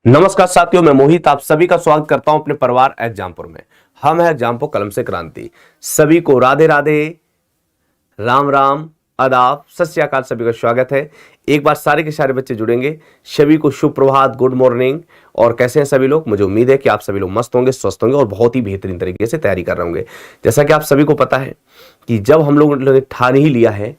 नमस्कार साथियों, मैं मोहित आप सभी का स्वागत करता हूं अपने परिवार एग्जामपुर में। हम है एग्जामपुर कलम से क्रांति। सभी को राधे राधे, राम राम, आदाब, सत श्री अकाल। सभी का स्वागत है। एक बार सारे के सारे बच्चे जुड़ेंगे। सभी को शुभ प्रभात, गुड मॉर्निंग। और कैसे हैं सभी लोग? मुझे उम्मीद है कि आप सभी लोग मस्त होंगे, स्वस्थ होंगे और बहुत ही बेहतरीन तरीके से तैयारी कर रहे होंगे। जैसा कि आप सभी को पता है कि जब हम लोगों ने ठान ही लिया है,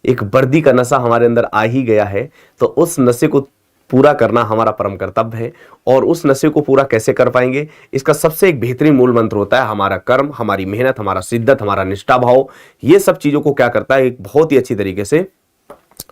एक वर्दी का नशा हमारे अंदर आ ही गया है, तो उस नशे को पूरा करना हमारा परम कर्तव्य है। और उस नशे को पूरा कैसे कर पाएंगे, इसका सबसे एक बेहतरीन मूल मंत्र होता है हमारा कर्म, हमारी मेहनत, हमारा शिद्दत, हमारा निष्ठा भाव। ये सब चीजों को क्या करता है, एक बहुत ही अच्छी तरीके से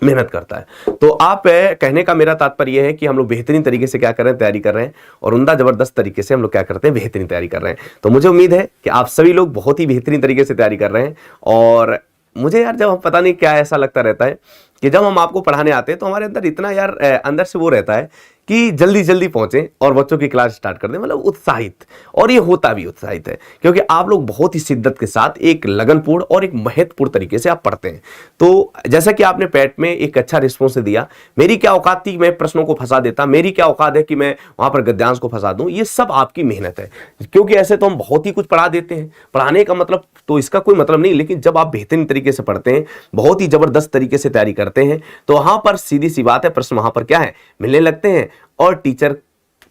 मेहनत करता है। तो आप कहने का मेरा तात्पर्य यह है कि हम लोग बेहतरीन तरीके से क्या कर रहे हैं, तैयारी कर रहे हैं और उम्दा जबरदस्त तरीके से हम लोग क्या करते हैं, बेहतरीन तैयारी कर रहे हैं। तो मुझे उम्मीद है कि आप सभी लोग बहुत ही बेहतरीन तरीके से तैयारी कर रहे हैं। और मुझे यार जब हम पता नहीं क्या ऐसा लगता रहता है कि जब हम आपको पढ़ाने आते हैं तो हमारे अंदर इतना यार अंदर से वो रहता है कि जल्दी जल्दी पहुंचे और बच्चों की क्लास स्टार्ट कर दें, मतलब उत्साहित। और ये होता भी उत्साहित है क्योंकि आप लोग बहुत ही शिद्दत के साथ, एक लगनपूर्ण और एक महत्वपूर्ण तरीके से आप पढ़ते हैं। तो जैसा कि आपने पैट में एक अच्छा रिस्पॉन्स दिया, मेरी क्या औकात थी मैं प्रश्नों को फंसा देता, मेरी क्या औकात है कि मैं वहां पर गद्यांश को फंसा दूं, ये सब आपकी मेहनत है। क्योंकि ऐसे तो हम बहुत ही कुछ पढ़ा देते हैं, पढ़ाने का मतलब तो इसका कोई मतलब नहीं, लेकिन जब आप बेहतरीन तरीके से पढ़ते हैं, बहुत ही जबरदस्त तरीके से तैयारी करते हैं, तो वहां पर सीधी सी बात है, प्रश्न वहां पर क्या है, मिलने लगते हैं। और टीचर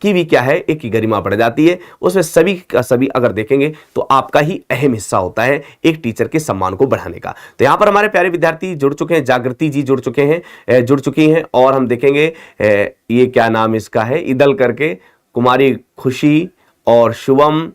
की भी क्या है, एक ही गरिमा बढ़ जाती है। उसमें सभी का सभी अगर देखेंगे तो आपका ही अहम हिस्सा होता है एक टीचर के सम्मान को बढ़ाने का। तो यहां पर हमारे प्यारे विद्यार्थी जुड़ चुके हैं, जागृति जी जुड़ चुके हैं, जुड़ चुकी हैं। और हम देखेंगे ये क्या नाम इसका है, इदल करके, कुमारी खुशी और शुभम,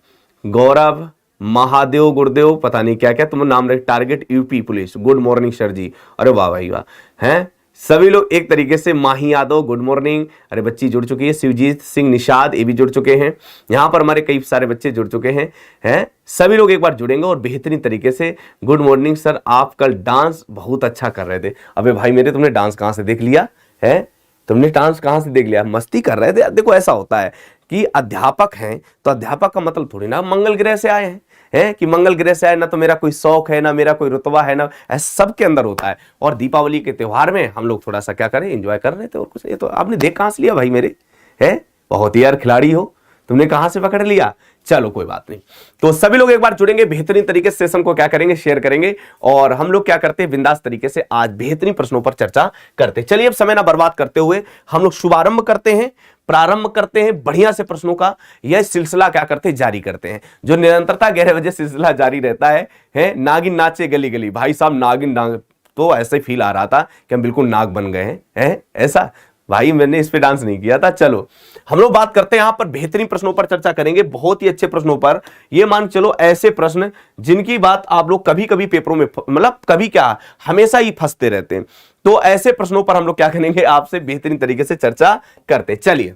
गौरव, महादेव, गुरुदेव, पता नहीं क्या क्या तुम नाम रहे, target UP police, good morning sir ji. अरे वाह भाई वाह, हैं सभी लोग एक तरीके से। माही यादव गुड मॉर्निंग, अरे बच्ची जुड़ चुकी है। शिवजीत सिंह निषाद ये भी जुड़ चुके हैं। यहाँ पर हमारे कई सारे बच्चे जुड़ चुके हैं सभी लोग एक बार जुड़ेंगे और बेहतरीन तरीके से। गुड मॉर्निंग सर, आप कल डांस बहुत अच्छा कर रहे थे। अबे भाई मेरे, तुमने डांस कहाँ से देख लिया है? तुमने डांस कहाँ से देख लिया? मस्ती कर रहे थे। देखो ऐसा होता है कि अध्यापक हैं तो अध्यापक का मतलब थोड़ी ना मंगल ग्रह से आए हैं कि मंगल ग्रह से आए ना, तो मेरा कोई शौक है ना, मेरा कोई रुतबा है ना, ऐसा सबके अंदर होता है। और दीपावली के त्योहार में हम लोग थोड़ा सा क्या करें, एंजॉय कर रहे थे और कुछ। ये तो आपने देख कहां से लिया भाई मेरे, है बहुत ही यार खिलाड़ी हो, तुमने कहां से पकड़ लिया? चलो कोई बात नहीं। तो सभी लोग एक बार जुड़ेंगे, बेहतरीन तरीके से सेशन को क्या करेंगे, शेयर करेंगे। और हम लोग क्या करते हैं, बिंदास तरीके से आज बेहतरीन प्रश्नों पर चर्चा करते हैं। चलिए अब समय ना बर्बाद करते हुए हम लोग शुभारंभ करते हैं, प्रारंभ करते हैं बढ़िया से प्रश्नों का। यह सिलसिला क्या करते हैं, जारी करते हैं, जो निरंतरता 11 बजे सिलसिला जारी रहता है नागिन नाचे गली गली। भाई साहब नागिन नाग, तो ऐसे फील आ रहा था कि हम बिल्कुल नाग बन गए हैं ऐसा। भाई मैंने इस पे डांस नहीं किया था। चलो हम लोग बात करते हैं, यहां पर बेहतरीन प्रश्नों पर चर्चा करेंगे, बहुत ही अच्छे प्रश्नों पर। ये मान चलो ऐसे प्रश्न जिनकी बात आप लोग कभी कभी पेपरों में, मतलब कभी क्या, हमेशा ही फंसते रहते हैं। तो ऐसे प्रश्नों पर हम लोग क्या करेंगे, आपसे बेहतरीन तरीके से चर्चा करते। चलिए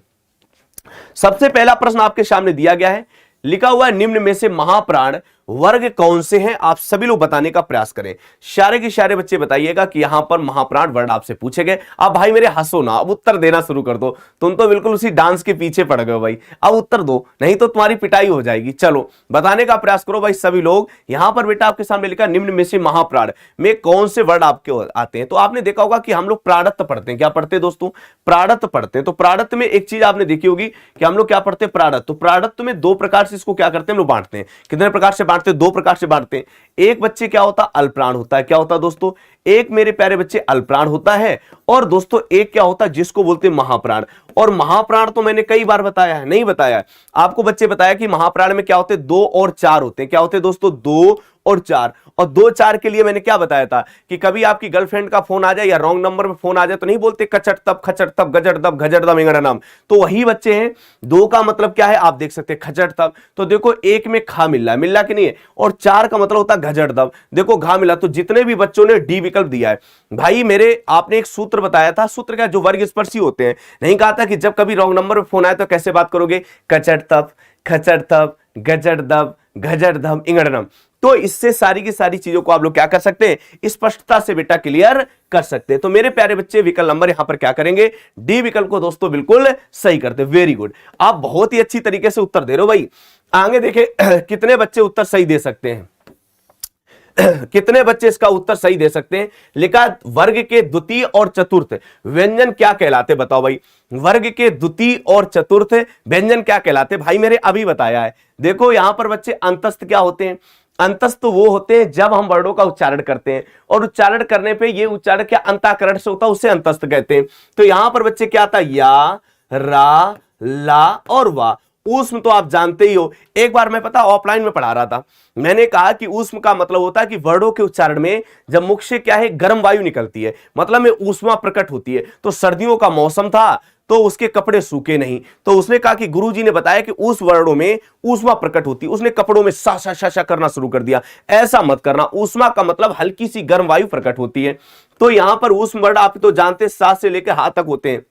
सबसे पहला प्रश्न आपके सामने दिया गया है, लिखा हुआ है निम्न में से महाप्राण वर्ग कौन से हैं? आप सभी लोग बताने का प्रयास करें। सारे के सारे बच्चे बताइएगा कि यहां पर महाप्राण वर्ड आपसे पूछे गए। अब भाई मेरे हंसो ना, अब उत्तर देना शुरू कर दो। तुम तो बिल्कुल उसी डांस के पीछे पड़ गए भाई, अब उत्तर दो नहीं तो तुम्हारी पिटाई हो जाएगी। चलो बताने का प्रयास करो भाई सभी लोग। यहां पर बेटा आपके सामने लिखा निम्न में से महाप्राण में कौन से वर्ड आपके आते हैं? तो आपने देखा होगा कि हम लोग प्राणत्व पढ़ते हैं। क्या पढ़ते हैं दोस्तों? प्राणत्व पढ़ते हैं। तो प्राणत्व में एक चीज आपने देखी होगी कि हम लोग क्या पढ़ते हैं, प्राणत्व। तो प्राणत्व में दो प्रकार से इसको क्या करते हैं, हम लोग बांटते हैं। कितने प्रकार से बांटते हैं? दो प्रकार से बांटते हैं। एक बच्चे क्या होता है, अल्पप्राण होता है। क्या होता है दोस्तों? एक मेरे प्यारे बच्चे अल्पप्राण होता है, और दोस्तों एक क्या होता है जिसको बोलते हैं महाप्राण। और महाप्राण तो मैंने कई बार बताया है, नहीं बताया है आपको बच्चे, बताया कि महाप्राण में क्या होते हैं, 2 और 4 होते हैं। क्या होते हैं दोस्तों? 2 और 4। और 2-4 के लिए मैंने क्या बताया था कि कभी आपकी गर्लफ्रेंड का फोन आ जाए या रॉन्ग नंबर पे फोन आ जाए तो नहीं बोलते कचट तब खचट तब गजट तब घजट दम इंगड़ा नाम। तो वही बच्चे हैं। 2 का मतलब क्या है, आप देख सकते हैं खचट तब। तो देखो एक में खा मिल रहा कि नहीं है, और 4 का मतलब होता है घजट दब। देखो घा मिला। तो जितने भी बच्चों ने डी विकल्प दिया है भाई मेरे, आपने एक सूत्र बताया था, सूत्र क्या, जो वर्ग स्पर्शी होते हैं। नहीं कहा था कि जब कभी रॉन्ग नंबर पे फोन आए तो कैसे बात करोगे, कचट तब खचट तब गजट दब घजट दम इंगड़नम। तो इससे सारी की सारी चीजों को आप लोग क्या कर सकते हैं, स्पष्टता से बेटा क्लियर कर सकते हैं। तो मेरे प्यारे बच्चे विकल्प नंबर यहां पर क्या करेंगे, डी विकल्प को दोस्तों बिल्कुल सही करते। वेरी गुड, आप बहुत ही अच्छी तरीके से उत्तर दे रहे हो भाई। आगे देखें कितने बच्चे उत्तर सही दे सकते हैं। कितने बच्चे इसका उत्तर सही दे सकते हैं? लिखा वर्ग के द्वितीय और चतुर्थ व्यंजन क्या कहलाते? बताओ भाई, वर्ग के द्वितीय और चतुर्थ व्यंजन क्या कहलाते? भाई मेरे अभी बताया है। देखो यहां पर बच्चे अंतस्थ क्या होते हैं? अंतस्थ वो होते हैं जब हम वर्णों का उच्चारण करते हैं, और उच्चारण करने पे ये उच्चारण क्या अंताकरण से होता है, उसे अंतस्थ कहते हैं। तो यहां पर बच्चे क्या आता? या, रा, ला और वा। ऊष्म तो आप जानते ही हो, एक बार मैं पता ऑफलाइन में पढ़ा रहा था, मैंने कहा कि ऊष्म का मतलब होता है कि वर्णों के उच्चारण में जब मुख से क्या है गर्म वायु निकलती है, मतलब में ऊष्मा प्रकट होती है। तो सर्दियों का मौसम था तो उसके कपड़े सूखे नहीं, तो उसने कहा कि गुरुजी ने बताया कि उस वर्णों में ऊष्मा प्रकट होती है, उसने कपड़ों में सा सा सा सा करना शुरू कर दिया। ऐसा मत करना, ऊष्मा का मतलब हल्की सी गर्म वायु प्रकट होती है। तो यहां पर ऊष्म वर्ण आप तो जानते सा से लेकर हा तक होते हैं,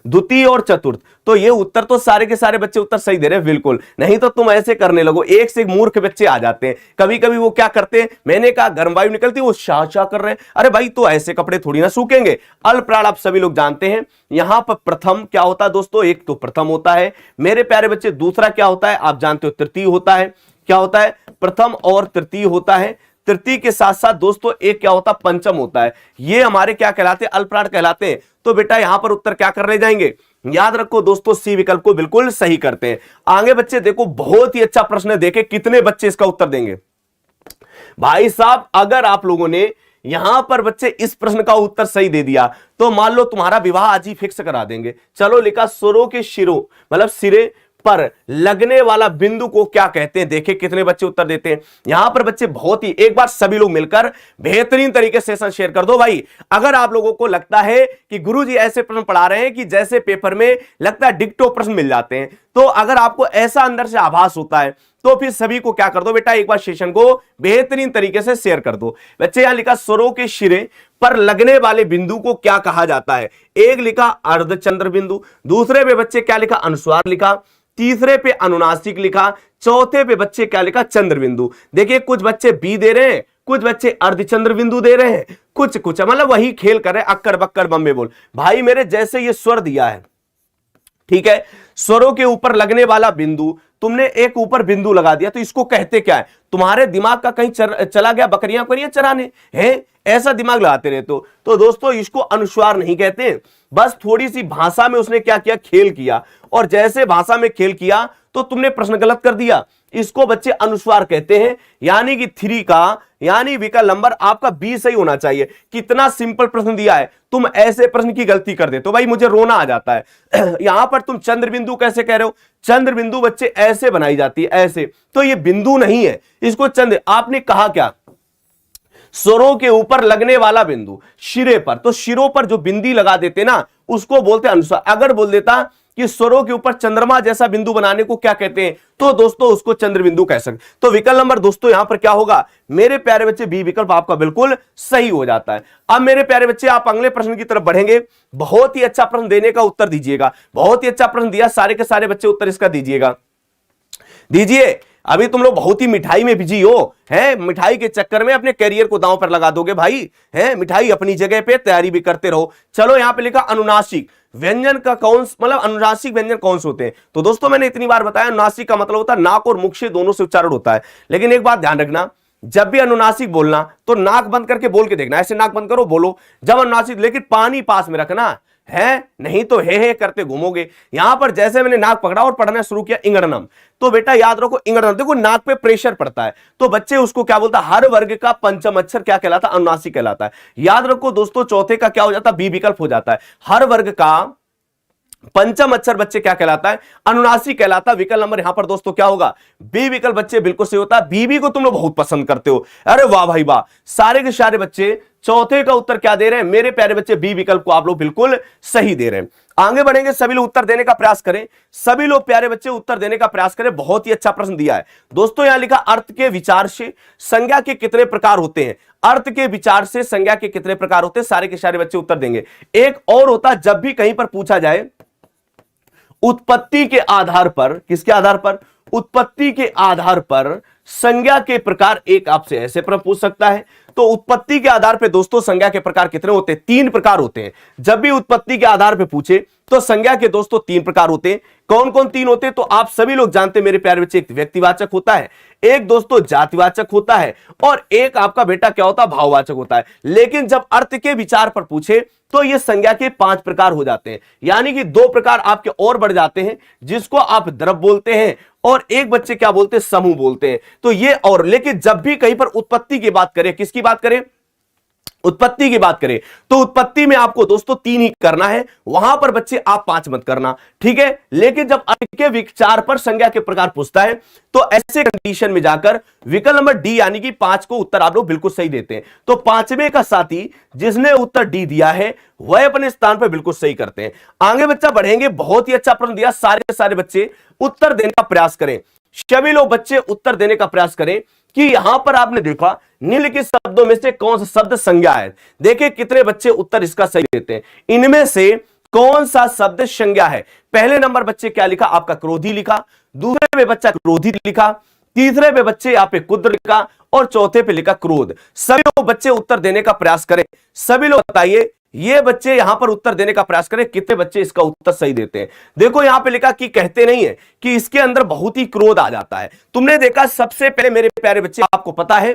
द्वितीय और चतुर्थ। तो ये उत्तर तो सारे के सारे बच्चे उत्तर सही दे रहे हैं बिल्कुल, नहीं तो तुम ऐसे करने लगो, एक से एक मूर्ख बच्चे आ जाते हैं। कभी कभी वो क्या करते हैं, मैंने कहा गर्म वायु निकलती, वो शाह शाह कर रहे हैं। अरे भाई तो ऐसे कपड़े थोड़ी ना सूखेंगे। अल्पप्राण आप सभी लोग जानते हैं, यहां पर प्रथम क्या होता है दोस्तों? एक तो प्रथम होता है मेरे प्यारे बच्चे, दूसरा क्या होता है आप जानते हो? तृतीय होता है। क्या होता है? प्रथम और तृतीय होता है। तृतीय के साथ साथ दोस्तों एक क्या होता है? पंचम होता है। ये हमारे क्या कहलाते हैं? अल्पप्राण कहलाते हैं। तो बेटा यहां पर उत्तर क्या करने जाएंगे? याद रखो दोस्तों, सी विकल्प को बिल्कुल सही करते हैं। आगे बच्चे देखो, बहुत ही अच्छा प्रश्न है, देखे कितने बच्चे इसका उत्तर देंगे। भाई साहब अगर आप लोगों ने यहां पर बच्चे इस प्रश्न का उत्तर सही दे दिया तो मान लो तुम्हारा विवाह आज ही फिक्स करा देंगे। चलो लिखा स्वरों के शिरों मतलब सिरे पर लगने वाला बिंदु को क्या कहते हैं? देखे कितने बच्चे उत्तर देते हैं। यहां पर बच्चे बहुत ही, एक बार सभी लोग मिलकर बेहतरीन तरीके से सेशन शेयर कर दो भाई। अगर आप लोगों को लगता है कि गुरुजी ऐसे प्रश्न पढ़ा रहे हैं कि जैसे पेपर में लगता है डिक्टो प्रश्न मिल जाते हैं, तो अगर आपको ऐसा अंदर से आभास होता है तो फिर सभी को क्या कर दो बेटा, एक बार सेशन को बेहतरीन तरीके से शेयर कर दो। बच्चे यहां लिखा स्वरों के शिरे पर लगने वाले बिंदु को क्या कहा जाता है? एक लिखा अर्धचंद्र बिंदु, दूसरे पे बच्चे क्या लिखा? अनुस्वार लिखा, तीसरे पे अनुनासिक लिखा, चौथे पे बच्चे क्या लिखा? चंद्र बिंदु। देखिए कुछ बच्चे बी दे रहे हैं, कुछ बच्चे अर्धचंद्र बिंदु दे रहे हैं, कुछ मतलब वही खेल कर रहे हैं, अक्कर बक्कर बम्बे बोल। भाई मेरे जैसे ये स्वर दिया है, ठीक है, स्वरों के ऊपर लगने वाला बिंदु, तुमने एक ऊपर बिंदु लगा दिया तो इसको कहते क्या है? तुम्हारे दिमाग का कहीं चला गया बकरियां बकरियां चराने हैं, ऐसा दिमाग लगाते रहते हो। तो दोस्तों इसको अनुस्वार नहीं कहते, बस थोड़ी सी भाषा में उसने क्या किया? खेल किया, और जैसे भाषा में खेल किया तो तुमने प्रश्न गलत कर दिया। इसको बच्चे अनुस्वार कहते हैं, यानी कि 3 का यानी विकल्प नंबर आपका बी सही होना चाहिए। कितना सिंपल प्रश्न दिया है, तुम ऐसे प्रश्न की गलती कर देते हो भाई, मुझे रोना आ जाता है। यहां पर तुम चंद्र बिंदु कैसे कह रहे हो? चंद्र बिंदु बच्चे ऐसे बनाई जाती है, ऐसे, तो ये बिंदु नहीं है, इसको चंद्र। आपने कहा क्या? स्वरों के ऊपर लगने वाला बिंदु शिरे पर, तो शिरों पर जो बिंदी लगा देते ना उसको बोलते हैं अनुस्वार। अगर बोल देता कि स्वरों के ऊपर चंद्रमा जैसा बिंदु बनाने को क्या कहते हैं, तो दोस्तों उसको चंद्र बिंदु कह सकते। तो विकल्प नंबर दोस्तों यहां पर क्या होगा मेरे प्यारे बच्चे? बी विकल्प आपका बिल्कुल सही हो जाता है। अब मेरे प्यारे बच्चे आप अगले प्रश्न की तरफ बढ़ेंगे। बहुत ही अच्छा प्रश्न देने का उत्तर दीजिएगा, बहुत ही अच्छा प्रश्न दिया, सारे के सारे बच्चे उत्तर इसका दीजिएगा, दीजिए। अभी तुम लोग बहुत ही मिठाई में बिजी हो, हैं? मिठाई के चक्कर में अपने कैरियर को दांव पर लगा दोगे भाई, हैं? मिठाई अपनी जगह पे, तैयारी भी करते रहो। चलो यहां पे लिखा अनुनासिक व्यंजन का कौन, मतलब अनुनासिक व्यंजन कौन से होते हैं? तो दोस्तों मैंने इतनी बार बताया, अनुनासिक का मतलब होता है नाक और मुख से दोनों से उच्चारण होता है। लेकिन एक बात ध्यान रखना, जब भी अनुनासिक बोलना तो नाक बंद करके बोल के देखना, ऐसे नाक बंद करो बोलो जब अनुनासिक, लेकिन पानी पास में रखना है, नहीं तो हे करते घूमोगे। यहां पर जैसे मैंने नाक पकड़ा और पढ़ना शुरू किया इंगड़नम, तो बेटा याद रखो इंगड़नम, देखो नाक पे प्रेशर पड़ता है, तो बच्चे उसको क्या बोलता है? हर वर्ग का पंचम अक्षर क्या कहलाता? अनुनासिक कहलाता है। याद रखो दोस्तों चौथे का क्या हो जाता है? बी विकल्प हो जाता है। हर वर्ग का पंचम अक्षर बच्चे क्या कहलाता है? अनुनासिक कहलाता है। विकल्प नंबर यहां पर दोस्तों क्या होगा? बी विकल्प बच्चे बिल्कुल सही होता है। बीबी को तुम लोग बहुत पसंद करते हो, अरे वाह भाई वाह, सारे के सारे बच्चे चौथे का उत्तर क्या दे रहे हैं मेरे प्यारे बच्चे? बी विकल्प को आप लोग बिल्कुल सही दे रहे हैं। आगे बढ़ेंगे, सभी लोग उत्तर देने का प्रयास करें, सभी लोग प्यारे बच्चे उत्तर देने का प्रयास करें। बहुत ही अच्छा प्रश्न दिया है दोस्तों। यहां लिखा अर्थ के विचार से संज्ञा के कितने प्रकार होते हैं? अर्थ के विचार से संज्ञा के कितने प्रकार होते हैं? सारे के सारे बच्चे उत्तर देंगे। एक और होता है, जब भी कहीं पर पूछा जाए उत्पत्ति के आधार पर, किसके आधार पर? उत्पत्ति के आधार पर संज्ञा के प्रकार एक आपसे ऐसे प्रश्न पूछ सकता है। तो उत्पत्ति के आधार पे दोस्तों संज्ञा के प्रकार कितने होते हैं? 3 प्रकार होते हैं। जब भी उत्पत्ति के आधार पे पूछे तो संज्ञा के दोस्तों 3 प्रकार होते हैं। कौन कौन 3 होते हैं? तो आप सभी लोग जानते हैं मेरे प्यारे बच्चे, एक व्यक्तिवाचक होता है, एक दोस्तों जातिवाचक होता है, और एक आपका बेटा क्या होता है? भाववाचक होता है। लेकिन जब अर्थ के विचार पर पूछे तो ये संज्ञा के 5 प्रकार हो जाते हैं, यानी कि 2 प्रकार आपके और बढ़ जाते हैं, जिसको आप द्रव बोलते हैं और एक बच्चे क्या बोलते हैं? समूह बोलते हैं। तो ये और, लेकिन जब भी कहीं पर उत्पत्ति की बात करें, किसकी बात करें? उत्पत्ति की बात करें तो उत्पत्ति में आपको दोस्तों 3 ही करना है, वहां पर बच्चे आप 5 मत करना, ठीक है। लेकिन जब अर्थ के विचार पर संज्ञा के प्रकार पूछता है तो ऐसे कंडीशन में जाकर विकल्प नंबर डी यानी कि 5 को उत्तर आप लोग बिल्कुल सही देते हैं। तो 5वें का साथी जिसने उत्तर डी दिया है वह अपने स्थान पर बिल्कुल सही करते हैं। आगे बच्चा बढ़ेंगे, बहुत ही अच्छा प्रश्न दिया, सारे के सारे बच्चे उत्तर देने का प्रयास करें, सभी लोग बच्चे उत्तर देने का प्रयास करें कि यहां पर आपने देखा निम्नलिखित शब्दों में से कौन सा शब्द संज्ञा है। देखिए कितने बच्चे उत्तर इसका सही देते हैं। इनमें से कौन सा शब्द संज्ञा है? पहले नंबर बच्चे क्या लिखा? आपका क्रोधी लिखा, दूसरे में बच्चा क्रोधित लिखा, तीसरे पे बच्चे यहाँ पे कुद्र लिखा और चौथे पे लिखा क्रोध। सभी लोग बच्चे उत्तर देने का प्रयास करें, सभी लोग बताइए, ये बच्चे यहां पर उत्तर देने का प्रयास करें, कितने बच्चे इसका उत्तर सही देते हैं। देखो यहां पे लिखा कि कहते नहीं है कि इसके अंदर बहुत ही क्रोध आ जाता है। तुमने देखा सबसे पहले मेरे प्यारे बच्चे, आपको पता है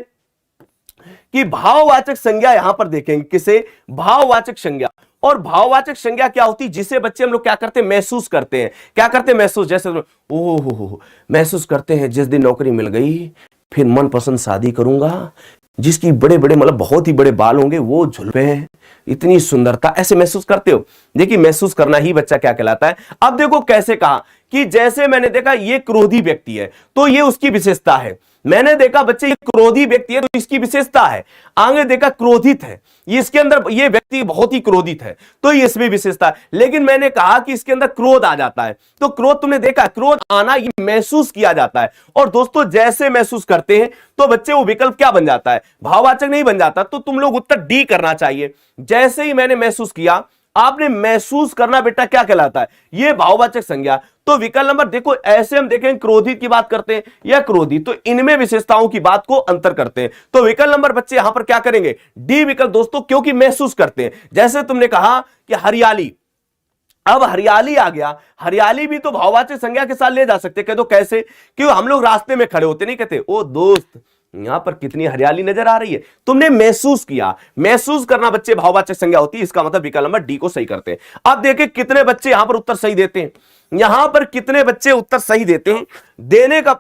कि भाववाचक संज्ञा यहां पर देखेंगे, किसे? भाववाचक संज्ञा। और भाववाचक संज्ञा क्या होती है? जिसे बच्चे हम लोग क्या करते हैं? महसूस करते हैं। क्या करते हैं? महसूस। जैसे ओहो महसूस करते हैं जिस दिन नौकरी मिल गई फिर मनपसंद शादी करूंगा, जिसकी बड़े बड़े मतलब बहुत ही बड़े बाल होंगे, वो झुलपे हैं, इतनी सुंदरता, ऐसे महसूस करते हो। देखिए महसूस करना ही बच्चा क्या कहलाता है। अब देखो कैसे कहा कि जैसे मैंने देखा ये क्रोधी व्यक्ति है तो ये उसकी विशेषता है। मैंने देखा बच्चे ये क्रोधी व्यक्ति है तो इसकी विशेषता है। आगे देखा क्रोधित है, ये इसके अंदर ये व्यक्ति बहुत ही क्रोधित है तो ये इसमें विशेषता है। लेकिन मैंने कहा कि इसके अंदर क्रोध आ जाता है, तो क्रोध तुमने देखा, क्रोध आना ये महसूस किया जाता है। और दोस्तों जैसे महसूस करते हैं तो बच्चे वो विकल्प क्या बन जाता है? भाववाचक नहीं बन जाता। तो तुम लोग उत्तर डी करना चाहिए। जैसे ही मैंने महसूस किया, आपने महसूस करना बेटा क्या कहलाता है? ये भाववाचक संज्ञा। तो विकल्प नंबर देखो, ऐसे हम देखें क्रोधित की बात करते हैं या क्रोधित, तो इनमें विशेषताओं की बात को अंतर करते हैं। तो विकल्प नंबर बच्चे यहां पर क्या करेंगे? डी विकल्प दोस्तों, क्योंकि महसूस करते हैं। जैसे तुमने कहा कि हरियाली, अब हरियाली आ गया, हरियाली भी तो भाववाचक संज्ञा के साथ ले जा सकते। कह दो कैसे? क्यों? हम लोग रास्ते में खड़े होते नहीं कहते ओ दोस्त यहां पर कितनी हरियाली नजर आ रही है, तुमने महसूस किया। महसूस करना बच्चे भाववाचक संज्ञा होती है, इसका मतलब विकल्प नंबर डी को सही करते हैं। अब देखिए कितने बच्चे यहां पर उत्तर सही देते हैं, यहां पर कितने बच्चे उत्तर सही देते हैं,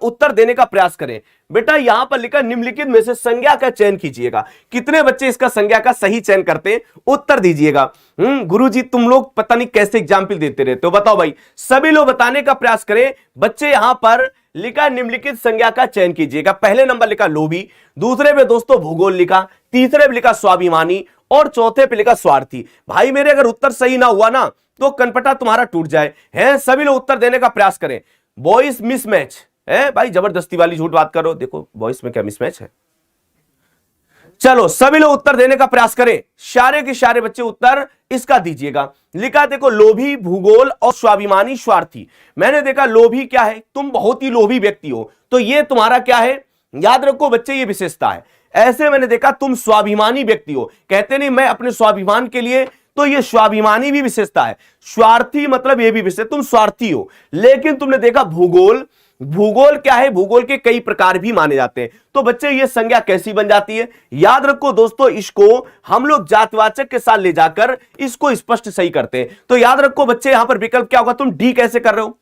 उत्तर देने का प्रयास करें। बेटा यहां पर लिखा निम्नलिखित में से संज्ञा का चयन कीजिएगा। कितने बच्चे इसका संज्ञा का सही चयन करते हैं? उत्तर दीजिएगा। गुरुजी तुम लोग पता नहीं कैसे एग्जाम्पल देते रहते हो, बताओ भाई। सभी लोग बताने का प्रयास करें। बच्चे यहां पर लिखा निम्नलिखित संज्ञा का चयन कीजिएगा। पहले नंबर लिखा लोभी, दूसरे पे दोस्तों भूगोल लिखा, तीसरे पे लिखा स्वाभिमानी और चौथे पे लिखा स्वार्थी। भाई मेरे अगर उत्तर सही ना हुआ ना तो कनपटा तुम्हारा टूट जाए। हैं सभी लोग उत्तर देने का प्रयास करें। बॉयज मिसमैच है भाई, जबरदस्ती वाली झूठ बात करो। देखो बॉयज में क्या मिसमैच है? चलो सभी लोग उत्तर देने का प्रयास करें, सारे के सारे बच्चे उत्तर इसका दीजिएगा। लिखा देखो लोभी, भूगोल और स्वाभिमानी, स्वार्थी। मैंने देखा लोभी क्या है? तुम बहुत ही लोभी व्यक्ति हो, तो ये तुम्हारा क्या है? याद रखो बच्चे ये विशेषता है। ऐसे मैंने देखा तुम स्वाभिमानी व्यक्ति हो, कहते नहीं मैं अपने स्वाभिमान के लिए, तो ये स्वाभिमानी भी विशेषता है। स्वार्थी मतलब ये भी विशेषता, तुम स्वार्थी हो। लेकिन तुमने देखा भूगोल, भूगोल क्या है? भूगोल के कई प्रकार भी माने जाते हैं। तो बच्चे ये संज्ञा कैसी बन जाती है? याद रखो दोस्तों, इसको हम लोग जातवाचक के साथ ले जाकर इसको स्पष्ट सही करते हैं। तो याद रखो बच्चे यहां पर विकल्प क्या होगा? तुम डी कैसे कर रहे हो?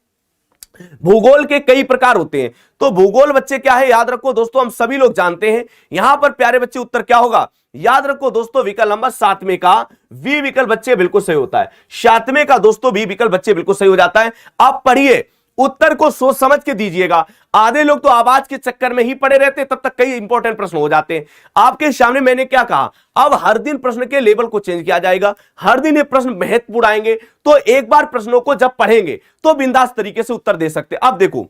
भूगोल के कई प्रकार होते हैं, तो भूगोल बच्चे क्या है? याद रखो दोस्तों, हम सभी लोग जानते हैं। यहां पर प्यारे बच्चे उत्तर क्या होगा? याद रखो दोस्तों, विकल्प नंबर 7वें का वी विकल्प बच्चे बिल्कुल सही होता है। 7वें का दोस्तों वी विकल्प बच्चे बिल्कुल सही हो जाता है। आप पढ़िए, उत्तर को सोच समझ के दीजिएगा। आधे लोग तो आवाज के चक्कर में ही पड़े रहते, तब तक कई इंपॉर्टेंट प्रश्न हो जाते हैं। आपके सामने मैंने क्या कहा? अब हर दिन प्रश्न के लेवल को चेंज किया जाएगा, हर दिन ये प्रश्न महत्वपूर्ण आएंगे। तो एक बार प्रश्नों को जब पढ़ेंगे तो बिंदास तरीके से उत्तर दे सकते। अब देखो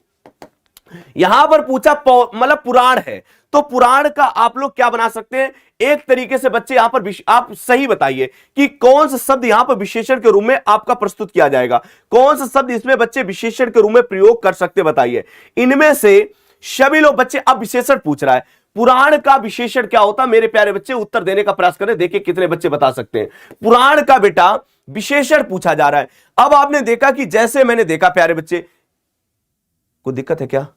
यहां पर पूछा मतलब पुराण है, तो पुराण का आप लोग क्या बना सकते हैं? एक तरीके से बच्चे यहां पर आप सही बताइए कि कौन सा शब्द यहां पर विशेषण के रूप में आपका प्रस्तुत किया जाएगा, कौन सा शब्द इसमें बच्चे विशेषण के रूप में प्रयोग कर सकते, बताइए। इनमें से सभी लोग बच्चे अब विशेषण पूछ रहा है, पुराण का विशेषण क्या होता है? मेरे प्यारे बच्चे उत्तर देने का प्रयास करें, देखिए कितने बच्चे बता सकते हैं। पुराण का बेटा विशेषण पूछा जा रहा है। अब आपने देखा कि जैसे मैंने देखा प्यारे बच्चे, कोई दिक्कत है क्या?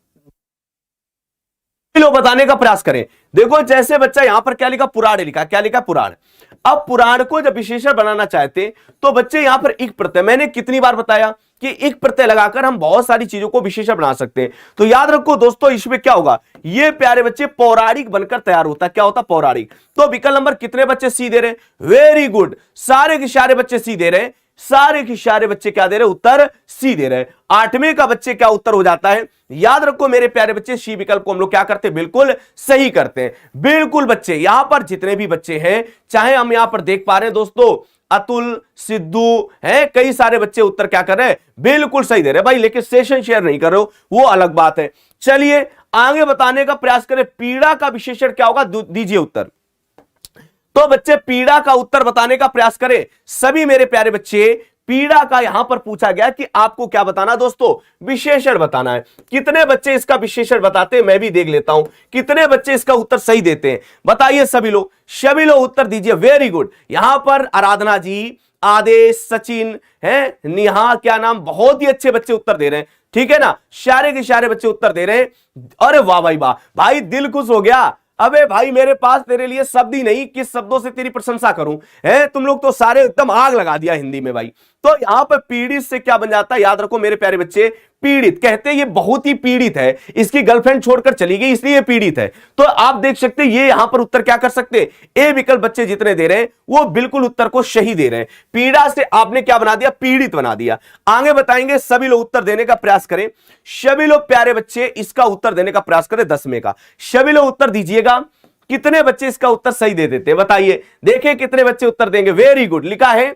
लोग बताने का प्रयास करें। देखो जैसे बच्चा यहां पर क्या लिखा, पुराण लिखा, क्या लिखा, पुराण। अब पुराण को जब विशेषण बनाना चाहते तो बच्चे यहां पर इक प्रत्यय, मैंने कितनी बार बताया कि इक प्रत्यय लगाकर हम बहुत सारी चीजों को विशेषण बना सकते हैं। तो याद रखो दोस्तों, इसमें क्या होगा, ये प्यारे बच्चे पौराणिक बनकर तैयार होता है। क्या होता? पौराणिक। तो विकल्प नंबर कितने बच्चे सी दे रहे? वेरी गुड, सारे के सारे बच्चे सी दे रहे, सारे के सारे बच्चे क्या दे रहे? उत्तर सी दे रहे। आठवें का बच्चे क्या उत्तर हो जाता है? याद रखो मेरे प्यारे बच्चे, सी विकल्प को हम लोग क्या करते हैं? बिल्कुल सही करते हैं। बिल्कुल बच्चे, यहां पर जितने भी बच्चे हैं, चाहे हम यहां पर देख पा रहे हैं दोस्तों, अतुल, सिद्धू हैं, कई सारे बच्चे उत्तर क्या कर रहे हैं? बिल्कुल सही दे रहे हैं भाई, लेकिन सेशन शेयर नहीं कर रहे हो, वो अलग बात है। चलिए आगे बताने का प्रयास करें, पीड़ा का विशेषण क्या होगा? दीजिए उत्तर। तो बच्चे पीड़ा का उत्तर बताने का प्रयास करें सभी मेरे प्यारे बच्चे। पीड़ा का यहां पर पूछा गया कि आपको क्या बताना दोस्तों? विशेषण बताना है। कितने बच्चे इसका विशेषण बताते हैं? मैं भी देख लेता हूं कितने बच्चे इसका उत्तर सही देते हैं, बताइए सभी लोग। सभी लोग उत्तर दीजिए, वेरी गुड। यहां पर आराधना जी, आदेश, सचिन है, नेहा, क्या नाम, बहुत ही अच्छे बच्चे उत्तर दे रहे हैं, ठीक है ना, सारे के सारे बच्चे उत्तर दे रहे हैं। अरे वाह भाई वाह, भाई दिल खुश हो गया। अबे भाई मेरे पास तेरे लिए शब्द ही नहीं, किस शब्दों से तेरी प्रशंसा करूं, है तुम लोग तो सारे एकदम आग लगा दिया हिंदी में भाई। तो यहां पर पीड़ित से क्या बन जाता है? याद रखो मेरे प्यारे बच्चे, पीड़ित कहते हैं ये बहुत ही पीड़ित है, इसकी गर्लफ्रेंड छोड़कर चली गई इसलिए पीड़ित है। तो आप देख सकते हैं ये यहां पर उत्तर क्या कर सकते हैं? ए विकल्प बच्चे जितने दे रहे हैं वो बिल्कुल उत्तर को सही दे रहे हैं। पीड़ा से आपने क्या बना दिया? पीड़ित बना दिया। आगे बताएंगे, सभी लोग उत्तर देने का प्रयास करें। सभी लोग प्यारे बच्चे इसका उत्तर देने का प्रयास करें, 10वें का। सभी लोग उत्तर दीजिएगा, कितने बच्चे इसका उत्तर सही दे देते हैं बताइए, देखें कितने बच्चे उत्तर देंगे। वेरी गुड, लिखा है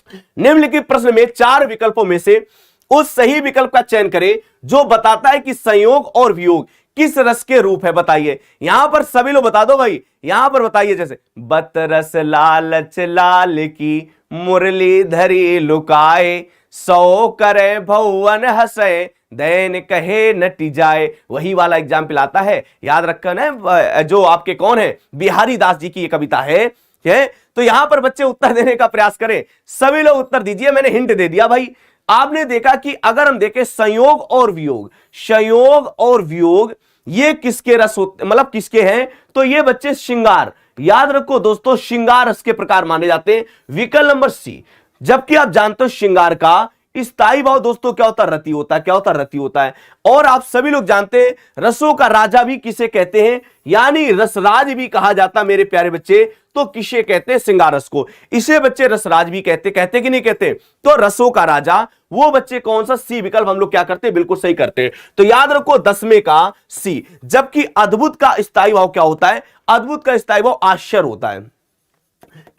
निम्नलिखित प्रश्न में 4 विकल्पों में से उस सही विकल्प का चयन करें जो बताता है कि संयोग और वियोग किस रस के रूप है, बताइए। यहां पर सभी लोग बता दो भाई, यहां पर बताइए, जैसे बतरस लालच लाल की मुरली धरी लुकाए, सौ करे भवन हंसे दैन कहे नटी जाए, वही वाला एग्जाम्पल आता है, याद रखना, जो आपके कौन है, बिहारी दास जी की ये कविता है। तो यहां पर बच्चे उत्तर देने का प्रयास करें, सभी लोग उत्तर दीजिए। मैंने हिंट दे दिया भाई। आपने देखा कि अगर हम देखें संयोग और वियोग, संयोग और वियोग ये किसके रस होते, मतलब किसके हैं? तो ये बच्चे श्रृंगार, याद रखो दोस्तों, श्रृंगार रस के प्रकार माने जाते हैं, विकल्प नंबर सी। जबकि आप जानते हो श्रृंगार का स्थायी भाव दोस्तों क्या होता है? रति होता है। क्या होता है? रति होता है। और आप सभी लोग जानते हैं रसों का राजा भी किसे कहते हैं, यानी रसराज भी कहा जाता है मेरे प्यारे बच्चे। तो किसे कहते हैं? श्रृंगार रस को। इसे बच्चे रसराज भी कहते कि नहीं कहते? तो रसों का राजा वो बच्चे कौन सा? सी विकल्प हम लोग क्या करते हैं? बिल्कुल सही करते हैं। तो याद रखो 10वें का सी। जबकि अद्भुत का स्थायी भाव क्या होता है? अद्भुत का स्थायी भाव आश्चर्य होता है।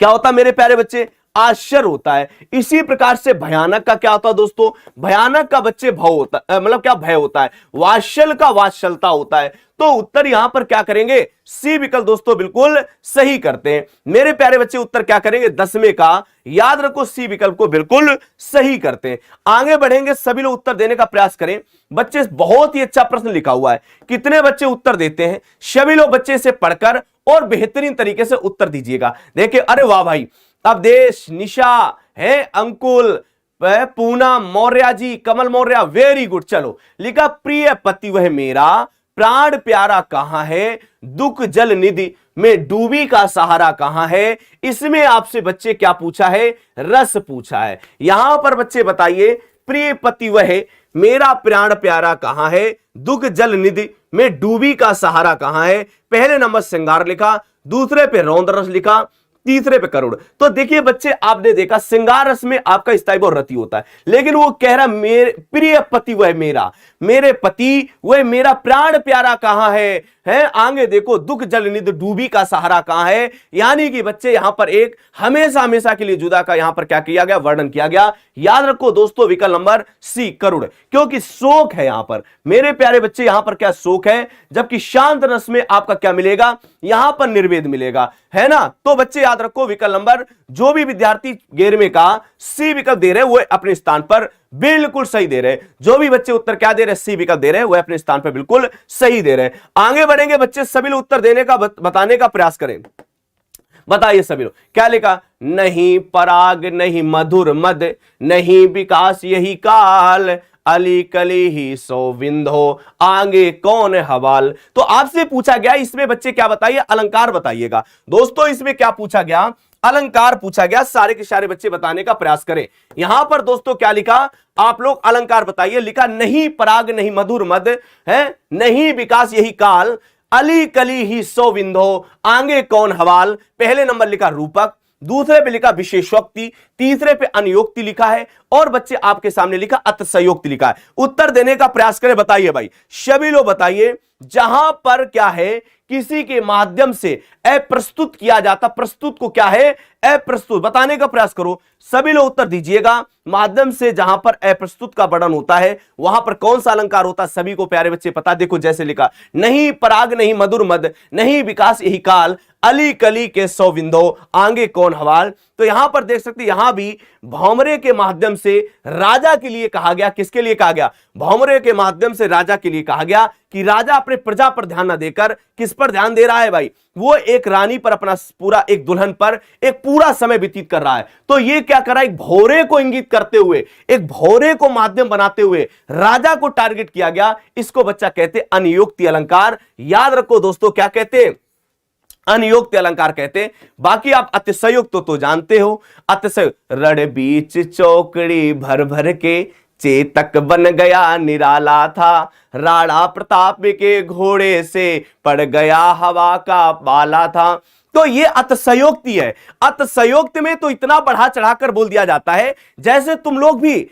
क्या होता है मेरे प्यारे बच्चे? आश्चर्य होता है। इसी प्रकार से भयानक का क्या होता है दोस्तों? भयानक का बच्चे भय होता है, मतलब क्या? भय होता है। वात्सल का वात्सलता होता है। तो उत्तर यहां पर क्या करेंगे? सी विकल्प दोस्तों बिल्कुल सही करते हैं मेरे प्यारे बच्चे। उत्तर क्या करेंगे? 10वें का, याद रखो सी विकल्प को बिल्कुल सही करते हैं। आगे बढ़ेंगे, सभी लोग उत्तर देने का प्रयास करें। बच्चे बहुत ही अच्छा प्रश्न लिखा हुआ है, कितने बच्चे उत्तर देते हैं? सभी लोग बच्चे इसे पढ़कर और बेहतरीन तरीके से उत्तर दीजिएगा। देखिए, अरे वाह भाई, अवधेश, निशा है, अंकुल, पूनम मौर्य जी, कमल मौर्य, वेरी गुड। चलो लिखा, प्रिय पति वह मेरा, प्राण प्यारा कहां है, दुख जल निधि में डूबी का सहारा कहां है। इसमें आपसे बच्चे क्या पूछा है? रस पूछा है। यहां पर बच्चे बताइए, प्रिय पति वह मेरा प्राण प्यारा कहां है, दुख जल निधि में डूबी का सहारा कहां है। पहले नंबर श्रृंगार लिखा, दूसरे पे रौद्र रस लिखा, तीसरे पे करुण। तो देखिए बच्चे, आपने देखा श्रृंगार रस में आपका स्थायी भाव रति होता है, लेकिन वो कह रहा मेरे प्रिय पति वह मेरा, मेरे पति वह मेरा प्राण प्यारा कहां है आगे देखो, दुख जल निधि डूबी का सहारा कहां है। यानी कि बच्चे यहां पर एक हमेशा हमेशा के लिए जुदा का यहां पर क्या किया गया? वर्णन किया गया। याद रखो दोस्तों विकल्प नंबर सी करुण, क्योंकि शोक है यहां पर मेरे प्यारे बच्चे। यहां पर क्या? शोक है। जबकि शांत रस में आपका क्या मिलेगा? यहां पर निर्वेद मिलेगा, है ना। तो बच्चे याद रखो विकल्प नंबर जो भी विद्यार्थी 11वें का सी विकल्प दे रहे हैं वो अपने स्थान पर बिल्कुल सही दे रहे हैं। जो भी बच्चे उत्तर क्या दे रहे हैं, सी विकल्प दे रहे हैं, वो अपने स्थान पर बिल्कुल सही दे रहे हैं। आगे बढ़ेंगे बच्चे, सभी लोग उत्तर देने का बताने का प्रयास करें। बताइए सभी लोग क्या लिखा, नहीं पराग नहीं मधुर मद, नहीं विकास यही काल, अली कली ही सो विंधो, आगे कौन हवाल। तो आपसे पूछा गया इसमें बच्चे क्या बताइए, अलंकार बताइएगा। दोस्तों इसमें क्या पूछा गया, अलंकार पूछा गया। सारे के सारे बच्चे बताने का प्रयास करें। यहां पर दोस्तों क्या लिखा, आप लोग अलंकार बताइए। लिखा नहीं पराग नहीं मधुर मद है, नहीं विकास यही काल, अली कली ही सो विंधो, आगे कौन हवाल। पहले नंबर लिखा रूपक, दूसरे पे लिखा विशेषोक्ति, तीसरे पे अनुयोक्ति लिखा है, और बच्चे आपके सामने लिखा अतिशयोक्ति लिखा है। उत्तर देने का प्रयास करें। बताइए भाई सभी लोग बताइए, जहां पर क्या है किसी के माध्यम से अप्रस्तुत किया जाता, प्रस्तुत को क्या है अप्रस्तुत, बताने का प्रयास करो। सभी लोग उत्तर दीजिएगा। माध्यम से जहां पर अप्रस्तुत का वर्णन होता है वहां पर कौन सा अलंकार होता है, सभी को प्यारे बच्चे पता। देखो जैसे लिखा, नहीं पराग नहीं मधुर मद, नहीं विकास यही काल, अली कली के सौ विंधो, आगे कौन हवाल। तो यहां पर देख सकते, यहां भी भौमरे के माध्यम से राजा के लिए कहा गया। किसके लिए कहा गया, भौमरे के माध्यम से राजा के लिए कहा गया कि राजा अपने प्रजा पर ध्यान न देकर किस पर ध्यान दे रहा है भाई, वो एक रानी पर, अपना पूरा एक दुल्हन पर एक पूरा समय व्यतीत कर रहा है। तो ये क्या कर रहा है, एक भौरे को इंगित करते हुए, एक भौरे को माध्यम बनाते हुए राजा को टारगेट किया गया। इसको बच्चा कहते अनुयोक्ति अलंकार। याद रखो दोस्तों क्या कहते हैं, अनुयोक्ति अलंकार कहते हैं। बाकी आप अतिशयोक्त तो जानते हो। अतिशय, रण बीच चौकड़ी भर भर के, चेतक बन गया निराला था, राणा प्रताप के घोड़े से पड़ गया हवा का बाला था। तो ये अतिशयोक्ति है। अतिशयोक्ति में तो इतना बढ़ा चढ़ाकर बोल दिया जाता है जैसे तुम लोग भी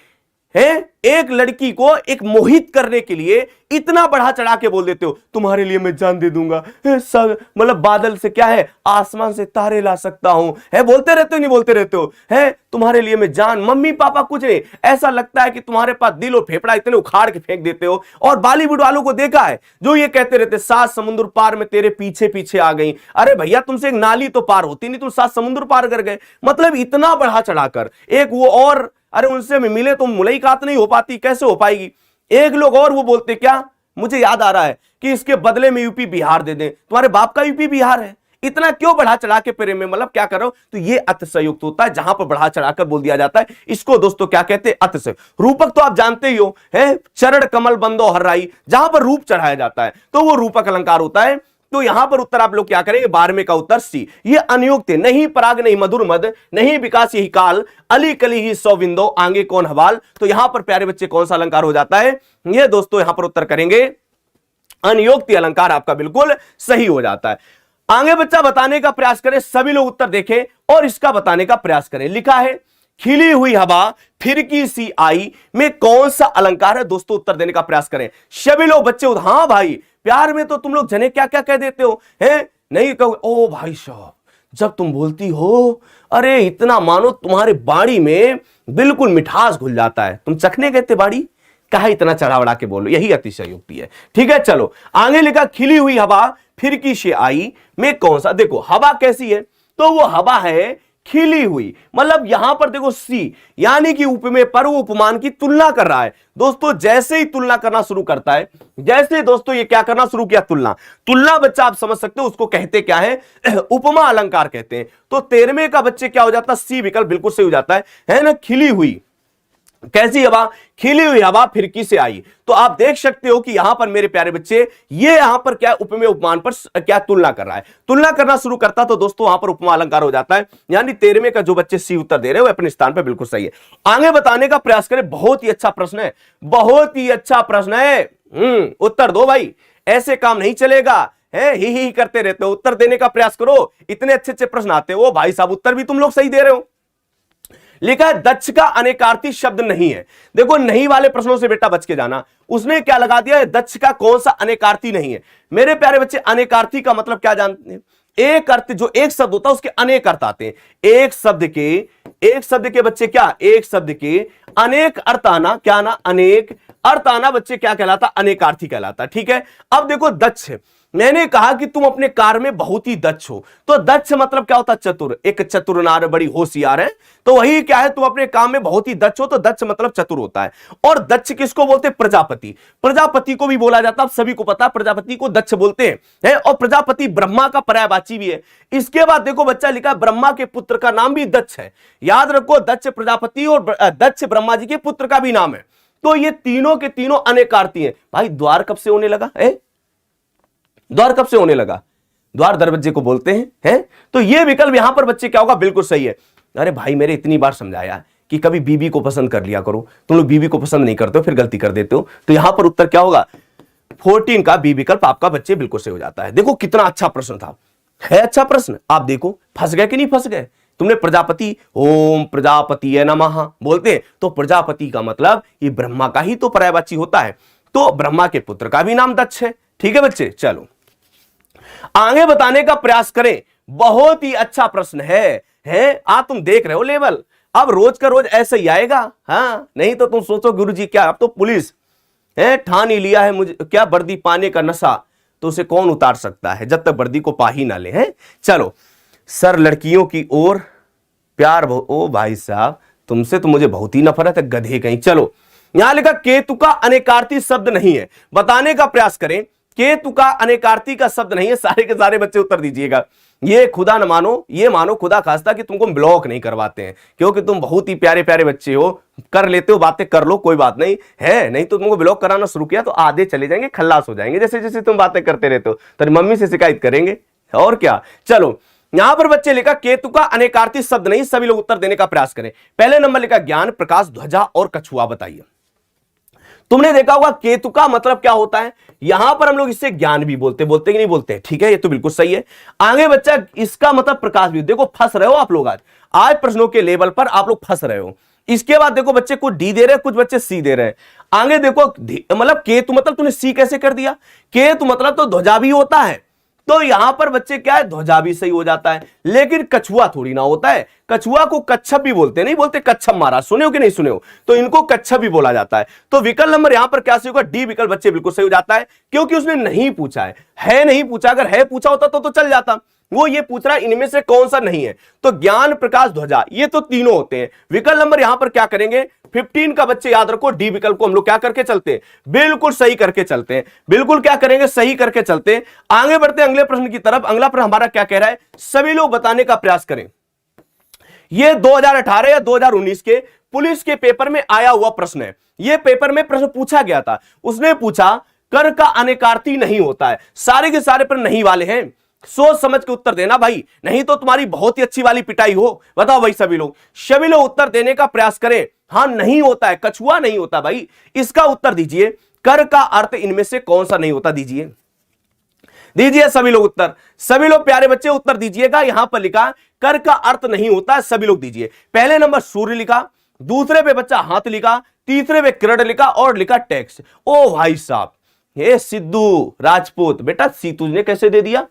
है एक लड़की को एक मोहित करने के लिए इतना बढ़ा चढ़ा के बोल देते हो, तुम्हारे लिए मैं जान दे दूंगा, मतलब बादल से क्या है, आसमान से तारे ला सकता हूं, है बोलते रहते हो नहीं बोलते रहते हो, है तुम्हारे लिए मैं जान, मम्मी पापा कुछ नहीं। ऐसा लगता है कि तुम्हारे पास दिल और फेफड़ा इतने उखाड़ के फेंक देते हो। और बॉलीवुड वालों को देखा है जो ये कहते रहते, 7 समुद्र पार में तेरे पीछे पीछे आ गई। अरे भैया तुमसे एक नाली तो पार होती नहीं, तुम 7 समुद्र पार कर गए। मतलब इतना बढ़ा चढ़ाकर। एक वो और, अरे उनसे मिले तो मुलाकात नहीं हो पाती, कैसे हो पाएगी। एक लोग और वो बोलते क्या, मुझे याद आ रहा है कि इसके बदले में यूपी बिहार दे दें, तुम्हारे बाप का यूपी बिहार है। इतना क्यों बढ़ा चढ़ा के प्रेम में, मतलब क्या करो। तो ये अतिशयोक्त होता है जहां पर बढ़ा चढ़ाकर बोल दिया जाता है। इसको दोस्तों क्या कहते हैं, अतिशयोक्त। रूपक तो आप जानते ही हो, है चरण कमल बंदो हर्राई, जहां पर रूप चढ़ाया जाता है तो वो रूपक अलंकार होता है। तो यहां पर उत्तर आप लोग क्या करेंगे, 12वें का उत्तर सी। ये अनुयुक्त है, नहीं पराग नहीं मधुर मद, नहीं विकास यही काल, अली कली ही सौ विंदो, आगे कौन हवाल। तो यहां पर प्यारे बच्चे कौन सा अलंकार हो जाता है, ये दोस्तों यहां पर उत्तर करेंगे अनुयोक्ति अलंकार आपका बिल्कुल सही हो जाता है। आगे बच्चा बताने का प्रयास करें, सभी लोग उत्तर देखें और इसका बताने का प्रयास करें। लिखा है खिली हुई हवा फिरकी सी आई में कौन सा अलंकार है। दोस्तों उत्तर देने का प्रयास करें सभी लोग बच्चे। हाँ भाई प्यार में तो तुम लोग जने क्या क्या कह देते हो, है नहीं कहो, ओ भाई साहब जब तुम बोलती हो, अरे इतना मानो तुम्हारे बाड़ी में बिल्कुल मिठास घुल जाता है। तुम चखने गए थे बाड़ी, कहा इतना चढ़ा बढ़ा के बोलो, यही अतिशयोक्ति है। ठीक है चलो आगे लिखा खिली हुई हवा फिरकी से आई में कौन सा। देखो हवा कैसी है, तो वो हवा है खिली हुई। मतलब यहां पर देखो सी, यानी कि उपमेय पर वो उपमान की तुलना कर रहा है। दोस्तों जैसे ही तुलना करना शुरू करता है, जैसे दोस्तों ये क्या करना शुरू किया, तुलना। तुलना बच्चा आप समझ सकते हो उसको कहते क्या है, उपमा अलंकार कहते हैं। तो 13वें का बच्चे क्या हो जाता है, सी विकल्प बिल्कुल सही हो जाता है ना। खिली हुई, कैसी हवा, खिली हुई हवा फिरकी से आई। तो आप देख सकते हो कि यहां पर मेरे प्यारे बच्चे, ये यहां पर क्या उपमेय उपमान पर क्या तुलना कर रहा है। तुलना करना शुरू करता तो दोस्तों वहां पर उपमा अलंकार हो जाता है। यानी 13वें का जो बच्चे सी उत्तर दे रहे हो अपने स्थान पर बिल्कुल सही है। आगे बताने का प्रयास करें, बहुत ही अच्छा प्रश्न है, बहुत ही अच्छा प्रश्न है। उत्तर दो भाई, ऐसे काम नहीं चलेगा, है ही करते रहते हो। उत्तर देने का प्रयास करो, इतने अच्छे अच्छे प्रश्न आते हो भाई साहब। उत्तर भी तुम लोग सही दे रहे हो। लिखा है दक्ष का अनेकार्थी शब्द नहीं है। देखो नहीं वाले प्रश्नों से बेटा बच के जाना। उसने क्या लगा दिया है, दक्ष का कौन सा अनेकार्थी नहीं है। मेरे प्यारे बच्चे अनेकार्थी का मतलब क्या जानते हैं, एक अर्थ, जो एक शब्द होता है उसके अनेक अर्थ आते हैं। एक शब्द के बच्चे क्या, एक शब्द के अनेक अर्थ आना, क्या आना, अनेक अर्थ आना बच्चे क्या कहलाता, अनेकार्थी कहलाता। ठीक है अब देखो दक्ष, मैंने कहा कि तुम अपने कार्य में बहुत ही दक्ष हो। तो दक्ष मतलब क्या होता है? चतुर। एक चतुर नार बड़ी होशियार है, तो वही क्या है, तुम अपने काम में बहुत ही दक्ष हो, तो दक्ष मतलब चतुर होता है। और दक्ष किसको बोलते हैं? प्रजापति। प्रजापति को भी बोला जाता है, सभी को पता, प्रजापति को दक्ष बोलते हैं। और प्रजापति ब्रह्मा का पर्यायवाची भी है। इसके बाद देखो बच्चा लिखा, ब्रह्मा के पुत्र का नाम भी दक्ष है। याद रखो, दक्ष प्रजापति और दक्ष ब्रह्मा जी के पुत्र का भी नाम है। तो ये तीनों के तीनों अनेकार्थी हैं। भाई द्वार कब से होने लगा है? द्वार कब से होने लगा? द्वार दरवाजे को बोलते हैं। तो ये विकल्प यहां पर बच्चे क्या होगा? बिल्कुल सही है। अरे भाई मेरे इतनी बार समझाया कि कभी बीबी को पसंद कर लिया करो, तुम लोग बीबी को पसंद नहीं करते हो, फिर गलती कर देते हो। तो यहां पर उत्तर क्या होगा? 14 का बी विकल्प आपका बच्चे बिल्कुल सही हो जाता है। देखो कितना अच्छा प्रश्न था, है अच्छा प्रश्न। आप देखो फंस गए कि नहीं फंस गए? तुमने प्रजापति, ओम प्रजापति नमः बोलते हैं, तो प्रजापति का मतलब ये ब्रह्मा का ही तो पर्यायवाची होता है। तो ब्रह्मा के पुत्र का भी नाम दक्ष है। ठीक है बच्चे, चलो आगे बताने का प्रयास करें। बहुत ही अच्छा प्रश्न है। आज तुम देख रहे हो लेवल, अब रोज का रोज ऐसे ही आएगा। हाँ, नहीं तो तुम सोचो गुरुजी क्या, अब तो पुलिस है ठान ही लिया है मुझे क्या वर्दी पाने का नशा, तो उसे कौन उतार सकता है जब तक वर्दी को पा ही ना ले। हैं चलो, सर लड़कियों की ओर प्यार ओ भाई साहब, तुमसे तो मुझे बहुत ही नफरत है, गधे कहीं। चलो यहां लिखा केतु का अनेकार्थी शब्द नहीं है, बताने का प्रयास करें। केतु का अनेकार्थी का शब्द नहीं है। सारे के सारे बच्चे उत्तर दीजिएगा। ये खुदा न मानो, ये मानो खुदा खास्ता कि तुमको ब्लॉक नहीं करवाते हैं, क्योंकि तुम बहुत ही प्यारे प्यारे बच्चे हो, कर लेते हो बातें, कर लो कोई बात नहीं है। नहीं तो तुमको ब्लॉक कराना शुरू किया तो आधे चले जाएंगे, खल्लास हो जाएंगे। जैसे जैसे तुम बातें करते रहते हो तो मम्मी से शिकायत करेंगे और क्या। चलो यहां पर बच्चे लिखा केतु का अनेकार्थी शब्द नहीं, सभी लोग उत्तर देने का प्रयास करें। पहले नंबर लिखा ज्ञान, प्रकाश, ध्वजा और कछुआ। बताइए, तुमने देखा होगा केतु का मतलब क्या होता है? यहां पर हम लोग इससे ज्ञान भी बोलते कि नहीं बोलते? ठीक है, ये तो बिल्कुल सही है। आगे बच्चा इसका मतलब प्रकाश भी। देखो फंस रहे हो आप लोग, आज प्रश्नों के लेवल पर आप लोग फंस रहे हो। इसके बाद देखो बच्चे कुछ डी दे रहे हैं, कुछ बच्चे सी दे रहे हैं। आगे देखो मतलब केतु मतलब तूने सी कैसे कर दिया? केतु मतलब तो ध्वजा भी होता है, तो यहां पर बच्चे क्या है, ध्वजा भी सही हो जाता है। लेकिन कछुआ थोड़ी ना होता है। कछुआ को कच्छप भी बोलते हैं, नहीं बोलते कच्छप महाराज? सुने हो कि नहीं सुने हो? तो इनको कच्छप भी बोला जाता है। तो विकल्प नंबर यहां पर क्या सही होगा? डी विकल्प बच्चे बिल्कुल सही हो जाता है, क्योंकि उसने नहीं पूछा है नहीं पूछा। अगर है पूछा होता तो चल जाता। वो ये पूछ रहा है इनमें से कौन सा नहीं है। तो ज्ञान, प्रकाश, ध्वजा, ये तो तीनों होते हैं। विकल्प नंबर यहां पर क्या करेंगे? 15 का बच्चे याद रखो, डी विकल्प को हम लोग क्या करके चलते हैं? बिल्कुल सही करके चलते हैं। बिल्कुल क्या करेंगे? सही करके चलते हैं। आगे बढ़ते हैं अगले प्रश्न की तरफ। अगला प्रश्न हमारा क्या कह रहा है? सभी लोग बताने का प्रयास करें। ये 2018 या 2019 के पुलिस के पेपर में आया हुआ प्रश्न है। ये पेपर में प्रश्न पूछा गया था। उसने पूछा कर का अनेकार्थी नहीं होता है। सारे के सारे प्रश्न नहीं वाले हैं, सोच समझ के उत्तर देना भाई, नहीं तो तुम्हारी बहुत ही अच्छी वाली पिटाई हो। बताओ भाई, सभी लोग उत्तर देने का प्रयास करें। हां, नहीं होता है, कछुआ नहीं होता भाई। इसका उत्तर दीजिए, कर का अर्थ इनमें से कौन सा नहीं होता? दीजिए सभी लोग उत्तर। सभी लोग प्यारे बच्चे उत्तर दीजिएगा। यहां पर लिखा कर का अर्थ नहीं होता है, सभी लोग दीजिए। पहले नंबर सूर्य लिखा, दूसरे पे बच्चा हाथ लिखा, तीसरे पे किरण लिखा और लिखा टैक्स। ओ भाई साहब, ये सिद्धू राजपूत बेटा, सी तुझने कैसे दे दिया?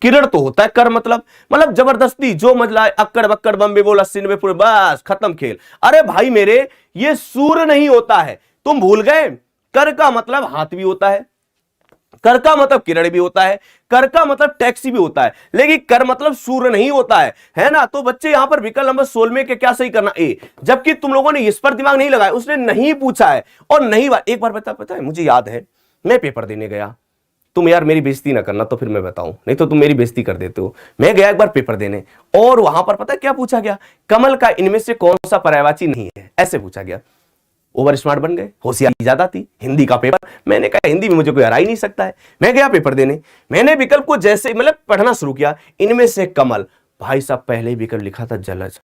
किरण तो होता है कर, मतलब जबरदस्ती जो मजला अक्कड़ बक्कड़ बम्बे बोल 80 पूरे, बस खत्म खेल। अरे भाई मेरे, ये सूर्य नहीं होता है, तुम भूल गए। कर का मतलब हाथ भी होता है, कर का मतलब किरण भी होता है, कर का मतलब टैक्सी भी होता है, लेकिन कर मतलब सूर्य नहीं होता है ना। तो बच्चे यहां पर विकल्प नंबर 16 में क्या सही करना? ए। जबकि तुम लोगों ने इस पर दिमाग नहीं लगाया, उसने नहीं पूछा है और नहीं। एक बार पता है, मुझे याद है, मैं पेपर देने गया। तुम यार मेरी बेइज्जती ना करना, तो फिर मैं बताऊं, नहीं तो तुम मेरी बेइज्जती कर देते हो। मैं गया एक बार पेपर देने, और वहां पर पता है क्या पूछा गया? कमल का इनमें से कौन सा पर्यायवाची नहीं है, ऐसे पूछा गया। ओवर स्मार्ट बन गए, होशियारी ज्यादा थी। हिंदी का पेपर, मैंने कहा हिंदी में मुझे कोई हरा ही नहीं सकता है। मैं गया पेपर देने, मैंने विकल्प को जैसे पढ़ना शुरू किया, इनमें से कमल। भाई साहब पहले ही विकल्प लिखा था जलज।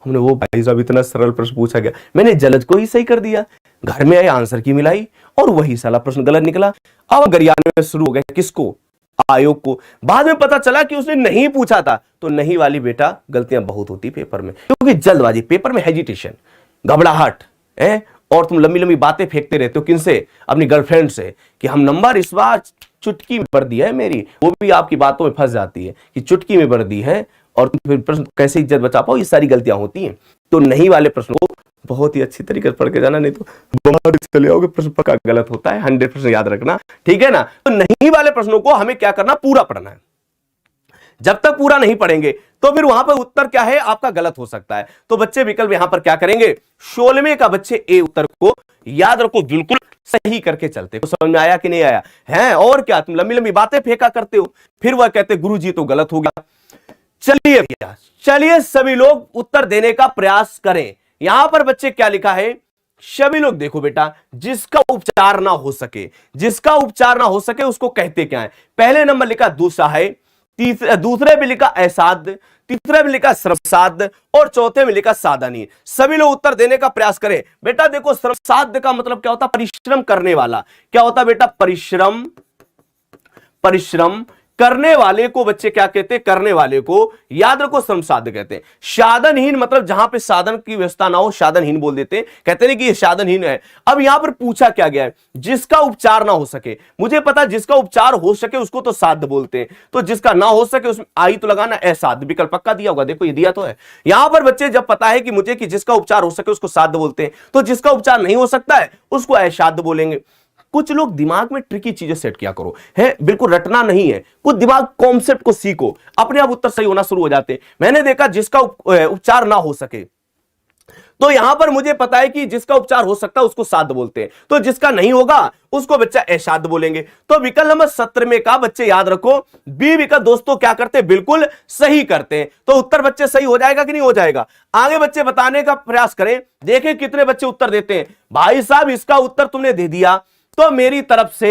हमने वो भाई साहब इतना सरल प्रश्न पूछा गया, मैंने जलज को ही सही कर दिया। घर में आए आंसर की मिलाई और वही साला प्रश्न गलत निकला। अब गरियाने में शुरू हो गए, किसको? आयोग को। बाद में पता चला कि उसने नहीं पूछा था। तो नहीं वाली बेटा गलतियां बहुत होती पेपर में, क्योंकि जल्दबाजी, पेपर में हेजिटेशन, घबराहट है, और तुम लंबी लंबी बातें फेंकते रहते हो। किनसे? अपनी गर्लफ्रेंड से, कि हम नंबर इस बार चुटकी में भर दी है मेरी, वो भी आपकी बातों में फंस जाती है कि चुटकी में भर दी है, और फिर प्रश्न कैसे इज्जत बचा पाओ। ये सारी गलतियां होती हैं। तो नहीं वाले प्रश्न को बहुत ही अच्छी तरीके से पढ़ के जाना, नहीं तो बीमार चले आओगे। प्रश्न पक्का गलत होता है, 100% याद रखना, ठीक है ना। तो नहीं वाले प्रश्नों को हमें क्या करना, पूरा पढ़ना है। जब तक पूरा नहीं पढ़ेंगे तो फिर वहां पर उत्तर क्या है आपका गलत हो सकता है। तो बच्चे विकल्प यहां पर क्या करेंगे, 16वें का बच्चे ए उत्तर को याद रखो, बिल्कुल सही करके चलते। तो समझ में आया कि नहीं आया है? और क्या तुम लंबी लंबी बातें फेंका करते हो, फिर वह कहते गुरुजी तो गलत हो गया। चलिए भैया, चलिए सभी लोग उत्तर देने का प्रयास करें। यहां पर बच्चे क्या लिखा है, सभी लोग देखो बेटा, जिसका उपचार ना हो सके, जिसका उपचार ना हो सके उसको कहते क्या है। पहले नंबर लिखा दुस्सहाय, दूसरे में लिखा असाध्य, तीसरे में लिखा श्रमसाध्य और चौथे में लिखा साधनीय। सभी लोग उत्तर देने का प्रयास करें। बेटा देखो, श्रमसाध्य का मतलब क्या होता, परिश्रम करने वाला। क्या होता बेटा, परिश्रम, परिश्रम करने वाले को बच्चे क्या कहते हैं, करने वाले को याद रखो श्रमसाध्य कहते हैं। साधनहीन मतलब जहां पे साधन की व्यवस्था ना हो, साधनहीन बोल देते हैं, कहते हैं कि ये साधनहीन है। अब यहां पर पूछा क्या गया है, जिसका उपचार ना हो सके। मुझे पता जिसका उपचार हो सके उसको तो साध्य बोलते हैं, तो जिसका ना हो सके उसमें आई तो लगाना असाध्य, विकल्प पक्का दिया होगा, देखो ये दिया तो है। यहां पर बच्चे जब पता है कि मुझे कि जिसका उपचार हो सके उसको साध्य बोलते हैं, तो जिसका उपचार नहीं हो सकता है उसको असाध्य बोलेंगे। कुछ लोग दिमाग में ट्रिकी चीजें सेट किया करो, है बिल्कुल रटना नहीं है, कुछ दिमाग कॉन्सेप्ट को सीखो, अपने आप उत्तर सही होना शुरू हो जाते हैं। मैंने देखा जिसका उपचार ना हो सके, तो यहां पर मुझे पता है कि जिसका उपचार हो सकता है उसको साध्य बोलते हैं, तो जिसका नहीं होगा उसको बच्चा असाध्य बोलेंगे। तो विकल्प नंबर 17 में का बच्चे याद रखो, बी विकल्प दोस्तों क्या करते हैं, बिल्कुल सही करते हैं। तो उत्तर बच्चे सही हो जाएगा कि नहीं हो जाएगा। आगे बच्चे बताने का प्रयास करें, देखें कितने बच्चे उत्तर देते हैं। भाई साहब इसका उत्तर तुमने दे दिया तो मेरी तरफ से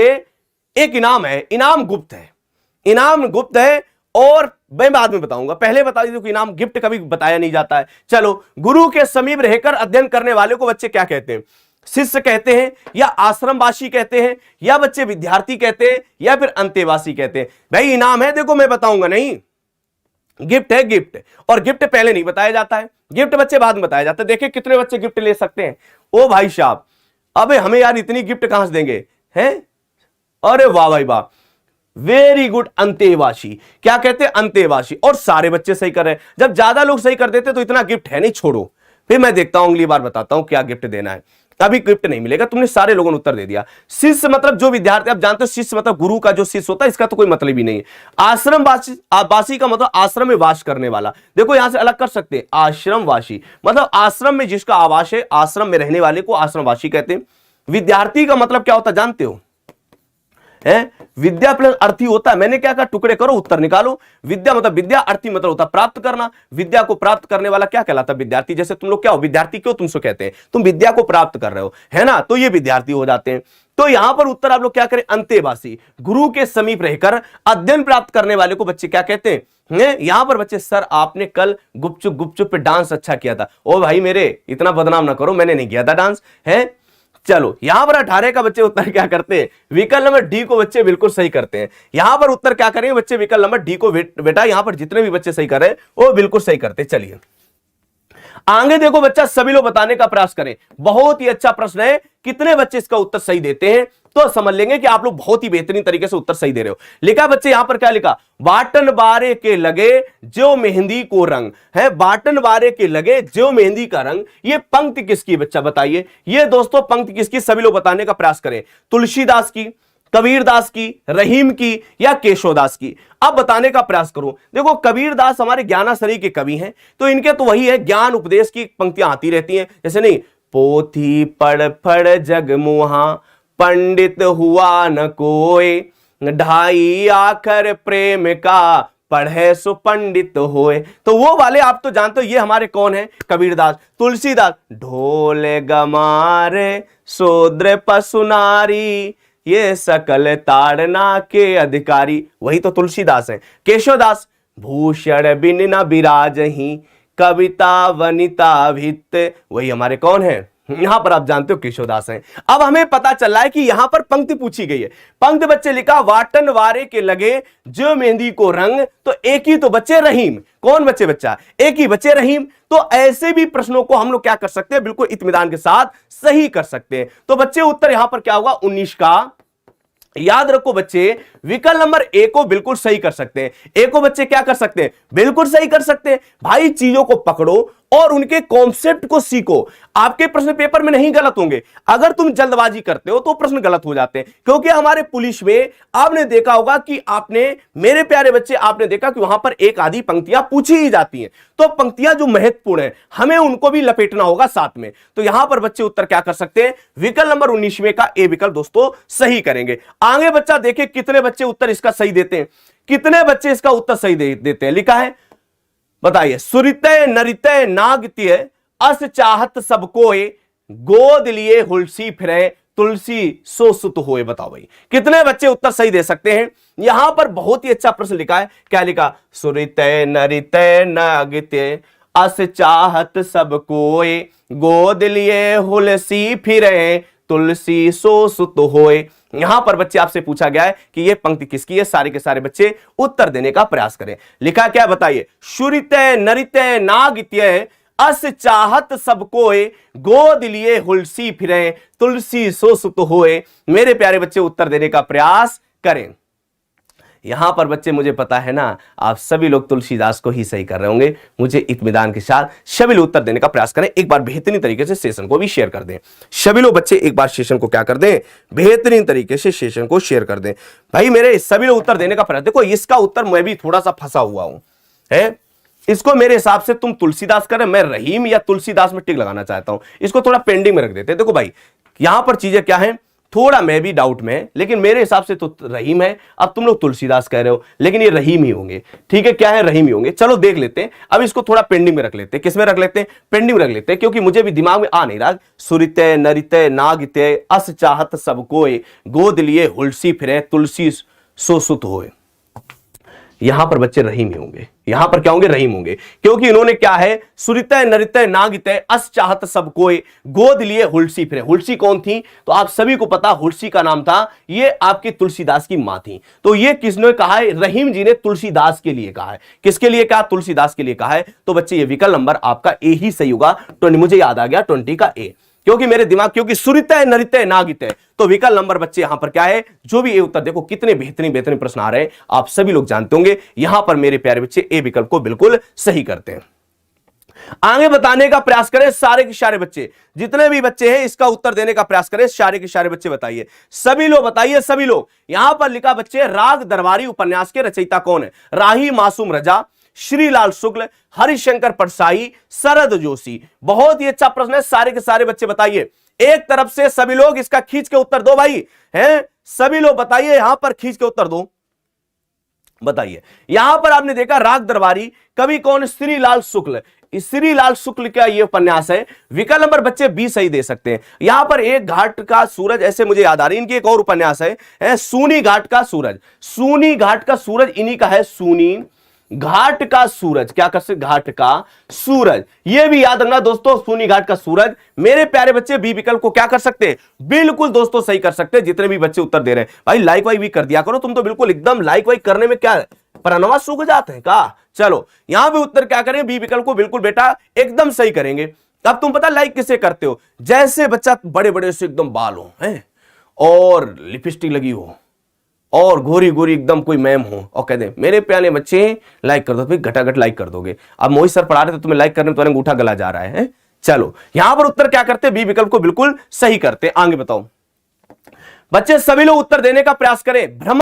एक इनाम है, इनाम गुप्त है, इनाम गुप्त है, और मैं बाद में बताऊंगा, पहले बता दीजिए कि इनाम गिफ्ट कभी बताया नहीं जाता है। चलो, गुरु के समीप रहकर अध्ययन करने वाले को बच्चे क्या कहते हैं, शिष्य कहते हैं, या आश्रमवासी कहते हैं, या बच्चे विद्यार्थी कहते हैं, या फिर अंतेवासी कहते हैं। भाई इनाम है, देखो मैं बताऊंगा नहीं, गिफ्ट है, गिफ्ट। और गिफ्ट पहले नहीं बताया जाता है, गिफ्ट बच्चे बाद में बताया जाता है। देखिए कितने बच्चे गिफ्ट ले सकते हैं। ओ भाई साहब, अबे हमें यार इतनी गिफ्ट कहां से देंगे हैं? अरे वाह भाई वाह, वेरी गुड, अंतेवासी। क्या कहते हैं, अंतेवासी। और सारे बच्चे सही कर रहे हैं। जब ज्यादा लोग सही कर देते तो इतना गिफ्ट है नहीं, छोड़ो, फिर मैं देखता हूं, अगली बार बताता हूं क्या गिफ्ट देना है। अभी गिफ्ट नहीं मिलेगा, तुमने सारे लोगों ने उत्तर दे दिया। शिष्य मतलब जो विद्यार्थी, आप जानते हो शिष्य मतलब गुरु का जो शिष्य होता है, इसका तो कोई मतलब ही नहीं है। आश्रमवासी का मतलब आश्रम में वास करने वाला। देखो यहां से अलग कर सकते हैं, आश्रमवासी मतलब आश्रम में जिसका आवास है, आश्रम में रहने वाले को आश्रमवासी कहते हैं। विद्यार्थी का मतलब क्या होता है जानते हो, है विद्या प्लस अर्थी होता है। मैंने क्या कहा, टुकड़े करो उत्तर निकालो। विद्या मतलब विद्या, अर्थी मतलब होता है प्राप्त करना। विद्या को प्राप्त करने वाला क्या कहलाता है, विद्यार्थी। जैसे तुम लोग क्या हो, विद्यार्थी क्यों तुमसे कहते हैं, तुम विद्या को प्राप्त कर रहे हो, है ना, तो ये विद्यार्थी हो जाते हैं। तो यहां पर उत्तर आप लोग क्या करें, अंतेवासी, गुरु के समीप रहकर अध्ययन प्राप्त करने वाले को बच्चे क्या कहते हैं। यहां पर बच्चे, सर आपने कल गुपचुप गुपचुप पे डांस अच्छा किया था। ओ भाई मेरे, इतना बदनाम ना करो, मैंने नहीं किया था डांस, है। चलो, यहां पर 18 का बच्चे उत्तर क्या करते हैं, विकल्प नंबर डी को बच्चे बिल्कुल सही करते हैं। यहां पर उत्तर क्या करेंगे बच्चे, विकल्प नंबर डी को। बेटा यहां पर जितने भी बच्चे सही कर रहे हैं वो बिल्कुल सही करते हैं। चलिए आगे देखो बच्चा, सभी लोग बताने का प्रयास करें। बहुत ही अच्छा प्रश्न है, कितने बच्चे इसका उत्तर सही देते हैं तो समझ लेंगे कि आप लोग बहुत ही बेहतरीन तरीके से उत्तर सही दे रहे हो। लिखा बच्चे यहां पर क्या लिखा, बाटन बारे के लगे जो मेहंदी को रंग है, बाटन बारे के लगे जो मेहंदी का रंग। ये पंक्ति किसकी बच्चा बताइए, ये दोस्तों पंक्ति किसकी, सभी लोग बताने का प्रयास करें। तुलसीदास की, कबीरदास की, रहीम की, या केशवदास की। अब बताने का प्रयास करो। देखो कबीरदास हमारे ज्ञानाश्रय के कवि हैं, तो इनके तो वही है, ज्ञान उपदेश की पंक्तियां आती रहती हैं। जैसे नहीं, पोथी पढ़ पढ़ जग मुहा, पंडित हुआ न कोय, ढाई आखर प्रेम का, पढ़े सो पंडित होए। तो वो वाले आप तो जानते हो, ये हमारे कौन है, कबीरदास। तुलसीदास, ढोल गमारे शूद्र पशु नारी, ये सकल ताड़ना के अधिकारी, वही तो तुलसीदास है। केशवदास, भूषण बिन न बिराजहि, कविता वनिता भित्त, वही हमारे कौन है, यहां पर आप जानते हो केशवदास हैं। अब हमें पता चल रहा है कि यहां पर पंक्ति पूछी गई है। पंक्ति बच्चे लिखा, वाटन वारे के लगे जो मेहंदी को रंग, तो एक ही तो बच्चे रहीम। कौन बच्चे, बच्चा एक ही बच्चे रहीम। तो ऐसे भी प्रश्नों को हम लोग क्या कर सकते हैं, बिल्कुल इत्मीनान के साथ सही कर सकते हैं। तो बच्चे उत्तर यहां पर क्या होगा, 19 का। याद रखो बच्चे, विकल्प नंबर ए को बिल्कुल सही कर सकते हैं। ए को बच्चे क्या कर सकते हैं, बिल्कुल सही कर सकते हैं। भाई चीजों को पकड़ो और उनके कॉन्सेप्ट को सीखो। आपके प्रश्न पेपर में नहीं गलत होंगे, अगर तुम जल्दबाजी करते हो तो प्रश्न गलत हो जाते हैं। क्योंकि हमारे पुलिस में आपने देखा होगा कि आपने, मेरे प्यारे बच्चे, आपने देखा कि वहां पर एक आधी पंक्तियां पूछी ही जाती हैं, तो पंक्तियां जो महत्वपूर्ण है हमें उनको भी लपेटना होगा साथ में। तो यहां पर बच्चे उत्तर क्या कर सकते हैं, विकल्प नंबर 19वें का ए विकल्प दोस्तों सही करेंगे। आगे बच्चा देखे कितने बच्चे उत्तर इसका सही देते हैं, कितने बच्चे इसका उत्तर सही देते हैं। लिखा है, बताइए, सुरितय नरितय नागत्य अस चाहत सब कोय गोद लिए हुलसी फिरे तुलसी सो सुत होए। बताओ भाई कितने बच्चे उत्तर सही दे सकते हैं। यहां पर बहुत ही अच्छा प्रश्न लिखा है, क्या लिखा, सुरितय नरितय नागत्य अस चाहत सब कोय गोद लिए हुलसी फिरे तुलसी सो सुत होए। यहां पर बच्चे आपसे पूछा गया है कि यह पंक्ति किसकी है, सारे के सारे बच्चे उत्तर देने का प्रयास करें। लिखा क्या, बताइए, शुरितय नरितय नागित्य अस चाहत सब कोय गोद लिए हुलसी फिरे तुलसी सो सुत होए। मेरे प्यारे बच्चे उत्तर देने का प्रयास करें। यहां पर बच्चे मुझे पता है ना, आप सभी लोग तुलसीदास को ही सही कर रहे होंगे। मुझे इत्मीनान के साथ सभी लोग उत्तर देने का प्रयास करें। एक बार बेहतरीन तरीके से सेशन को भी शेयर कर दें। सभी लोग बच्चे एक बार सेशन को क्या कर दें, बेहतरीन तरीके से सेशन को शेयर कर दें। भाई मेरे सभी लोग उत्तर देने का प्रयास, देखो इसका उत्तर मैं भी थोड़ा सा फंसा हुआ हूं है, इसको मेरे हिसाब से तुम तुलसीदास करें, मैं रहीम या तुलसीदास में टिक लगाना चाहता हूं। इसको थोड़ा पेंडिंग में रख देते हैं। देखो भाई यहां पर चीजें क्या है, थोड़ा मैं भी डाउट में है, लेकिन मेरे हिसाब से तो रहीम है। अब तुम लोग तुलसीदास कह रहे हो, लेकिन ये रहीम ही होंगे। ठीक है, क्या है, रहीम ही होंगे। चलो देख लेते हैं। अब इसको थोड़ा पेंडिंग में रख लेते हैं। किस में रख लेते हैं, पेंडिंग में रख लेते हैं, क्योंकि मुझे भी दिमाग में आ नहीं रहा। सुरितय नरितय नागितय अस चाहत सब कोय गोद लिए हुलसी फिरे तुलसी सो सुत होए। यहां पर बच्चे रहीम ही होंगे। यहां पर क्या होंगे, रहीम होंगे, क्योंकि इन्होंने क्या है, सुरितय नरितय नागितय अस चाहत सब कोय गोद लिए हुलसी फिरे। हुलसी कौन थी, तो आप सभी को पता, हुलसी का नाम था, ये आपकी तुलसीदास की मां थी। तो ये किसने कहा है, रहीम जी ने तुलसीदास के लिए कहा है। किसके लिए कहा, तुलसीदास के लिए कहा है। तो बच्चे ये विकल्प नंबर आपका ए ही सही होगा। तो मुझे याद आ गया 20 का ए, क्योंकि मेरे दिमाग, क्योंकि सुरितय नरितय नागितय, तो विकल्प नंबर बच्चे यहां पर क्या है, जो भी ए उत्तर, देखो कितने बेहतरीन बेहतरीन प्रश्न आ रहे हैं, आप सभी लोग जानते होंगे। यहां पर मेरे प्यारे बच्चे ए विकल्प को बिल्कुल सही करते हैं। आगे बताने का प्रयास करें सारे के सारे बच्चे, जितने भी बच्चे हैं इसका उत्तर देने का प्रयास करें। सारे के सारे बच्चे बताइए, सभी लोग बताइए, सभी लोग। यहां पर लिखा बच्चे, राग दरबारी उपन्यास के रचयिता कौन है, राही मासूम रजा, श्रीलाल शुक्ल, हरिशंकर परसाई, शरद जोशी। बहुत ही अच्छा प्रश्न है, सारे के सारे बच्चे बताइए। एक तरफ से सभी लोग इसका खींच के उत्तर दो भाई, हैं सभी लोग बताइए, यहां पर खींच के उत्तर दो, बताइए। यहां पर आपने देखा राग दरबारी, कवि कौन, श्रीलाल शुक्ल। श्रीलाल शुक्ल का यह उपन्यास है। विकल्प नंबर बच्चे बी सही दे सकते हैं। यहां पर एक घाट का सूरज, ऐसे मुझे याद आ रही, इनकी एक और उपन्यास है सूनी घाट का सूरज। सूनी घाट का सूरज इन्हीं का है, सूनी घाट का सूरज। क्या कर सकते, घाट का सूरज, यह भी याद रखना दोस्तों, सूनी घाट का सूरज। मेरे प्यारे बच्चे बी विकल्प को क्या कर सकते हैं, बिल्कुल दोस्तों सही कर सकते हैं। जितने भी बच्चे उत्तर दे रहे हैं भाई, लाइक वाइक भी कर दिया करो। तुम तो बिल्कुल एकदम लाइक वाइक करने में क्या परनवा सूख जाते हैं का। चलो यहां भी उत्तर क्या करें, बी विकल्प को बिल्कुल बेटा एकदम सही करेंगे। अब तुम पता लाइक किसे करते हो, जैसे बच्चा बड़े बड़े से एकदम बाल हो हैं और लिपस्टिक लगी हो और गोरी गोरी एकदम कोई मैम हो और कह दे मेरे प्यारे बच्चे लाइक कर दो, फिर घटाघट लाइक कर दोगे। अब मोहित सर पढ़ा रहे थे, तुम्हें लाइक करने में तुम्हारा अंगूठा गला जा रहा है। चलो यहां पर उत्तर क्या करते, बी विकल्प को बिल्कुल सही करते। आगे बताओ बच्चे, सभी लोग उत्तर देने का प्रयास करें। भ्रमण